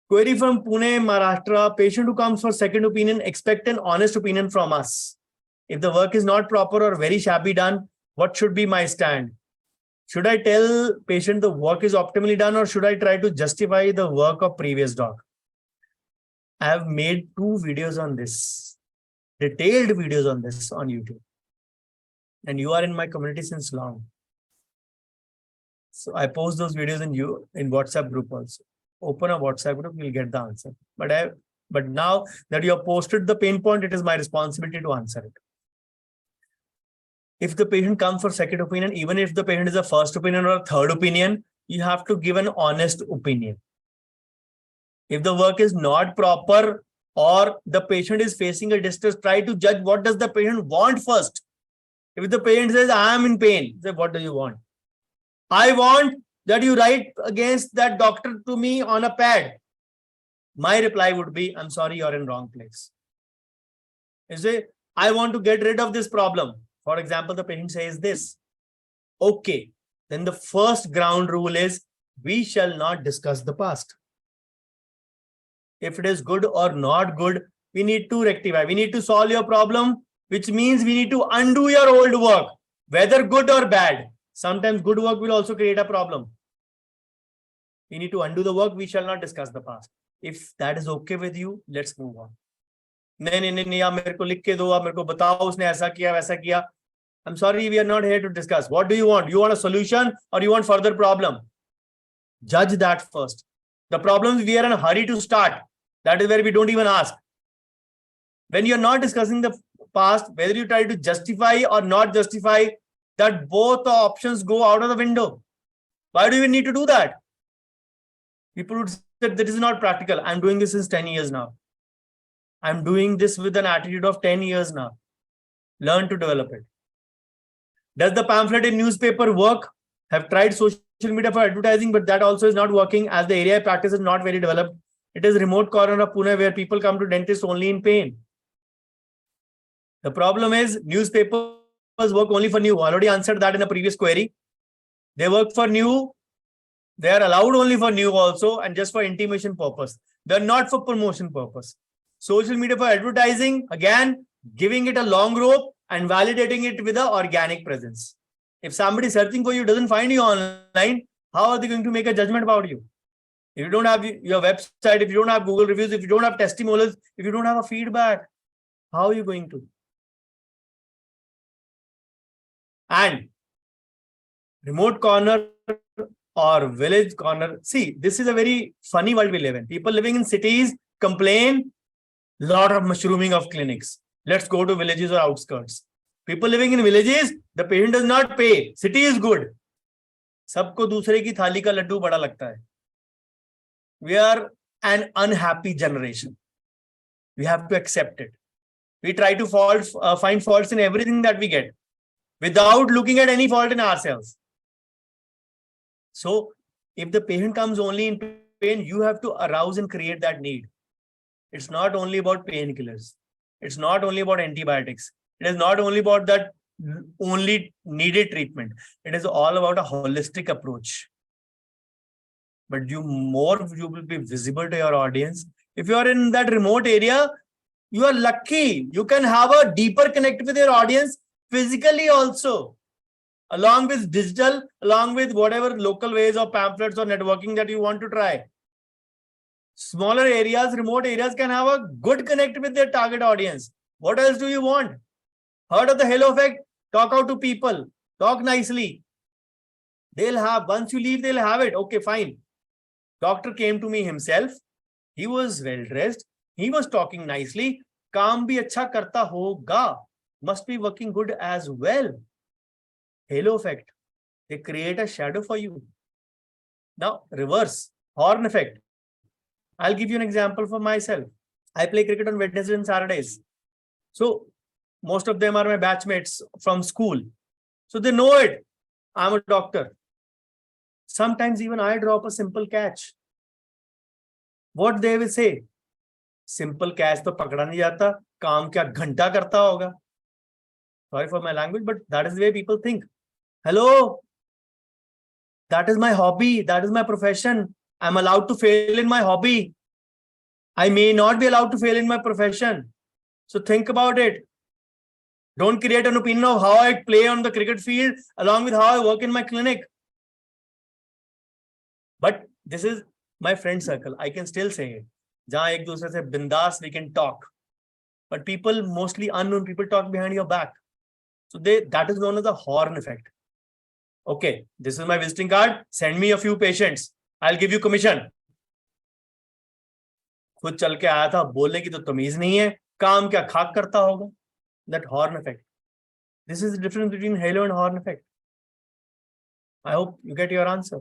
Query from Pune, Maharashtra. Patient who comes for second opinion, expect an honest opinion from us. If the work is not proper or very shabby done, what should be my stand? Should I tell patient the work is optimally done, or should I try to justify the work of previous doc? I have made 2 videos on this, detailed videos on this on YouTube. And you are in my community since long. So I post those videos in WhatsApp group also. Open a WhatsApp group, you'll get the answer. But now that you have posted the pain point, it is my responsibility to answer it. If the patient comes for second opinion, even if the patient is a first opinion or a third opinion, you have to give an honest opinion. If the work is not proper or the patient is facing a distress, try to judge what does the patient want first. If the patient says, I am in pain, say, what do you want? I want that you write against that doctor to me on a pad. My reply would be, I'm sorry, you're in wrong place. You say, I want to get rid of this problem. For example, the patient says this. Okay, then the first ground rule is, we shall not discuss the past. If it is good or not good, we need to rectify. We need to solve your problem, which means we need to undo your old work, whether good or bad. Sometimes good work will also create a problem. We need to undo the work. We shall not discuss the past. If that is okay with you, let's move on. नहीं, आप मेरे को लिख के दो, आप मेरे को बताओ उसने ऐसा किया वैसा किया. I'm sorry, we are not here to discuss. What do you want? You want a solution or you want further problem? Judge that first. The problems we are in a hurry to start. That is where we don't even ask. When you're not discussing the past, whether you try to justify or not justify, that both the options go out of the window. Why do you need to do that? People would say that this is not practical. I'm doing this since 10 years now. I'm doing this with an attitude of 10 years now. Learn to develop it. Does the pamphlet in newspaper work? Have tried social media for advertising, but that also is not working as the area of practice is not very developed. It is remote corner of Pune where people come to dentists only in pain. The problem is newspapers work only for new. I already answered that in a previous query. They work for new. They are allowed only for new also and just for intimation purpose. They're not for promotion purpose. Social media for advertising, again, giving it a long rope and validating it with an organic presence. If somebody searching for you doesn't find you online, how are they going to make a judgment about you? If you don't have your website, if you don't have Google reviews, if you don't have testimonials, if you don't have a feedback, how are you going to? And remote corner or village corner. See, this is a very funny world we live in. People living in cities complain, lot of mushrooming of clinics. Let's go to villages or outskirts. People living in villages, the patient does not pay. City is good. सबको दूसरे की थाली का लड्डू बड़ा लगता है. We are an unhappy generation. We have to accept it. We try to find faults in everything that we get without looking at any fault in ourselves. So if the patient comes only in pain, you have to arouse and create that need. It's not only about painkillers. It's not only about antibiotics. It is not only about that only needed treatment. It is all about a holistic approach. But you will be visible to your audience. If you are in that remote area, you are lucky. You can have a deeper connect with your audience physically also, along with digital, along with whatever local ways of pamphlets or networking that you want to try. Smaller areas, remote areas can have a good connect with their target audience. What else do you want? Heard of the halo effect? Talk out to people. Talk nicely. They'll have, once you leave, they'll have it. Okay, fine. Doctor came to me himself. He was well dressed. He was talking nicely. Kaam bhi acha karta hoga. Must be working good as well. Halo effect. They create a shadow for you. Now, reverse. Horn effect. I'll give you an example for myself. I play cricket on Wednesdays and Saturdays. So, most of them are my batchmates from school. So, they know it. I'm a doctor. Sometimes even I drop a simple catch. What they will say? Simple catch to pakda nahi jata. Kaam kya ghanta karta hoga. Sorry for my language, but that is the way people think. Hello. That is my hobby. That is my profession. I'm allowed to fail in my hobby. I may not be allowed to fail in my profession. So think about it. Don't create an opinion of how I play on the cricket field along with how I work in my clinic. But this is my friend circle. I can still say it. Jahan ek dusre se bindas, we can talk. But people, mostly unknown people, talk behind your back. So that is known as the horn effect. Okay, this is my visiting card. Send me a few patients. I'll give you commission. खुद चल के आया था, बोलने की तो तमीज नहीं है, काम क्या खाक करता होगा. That horn effect. This is the difference between halo and horn effect. I hope you get your answer.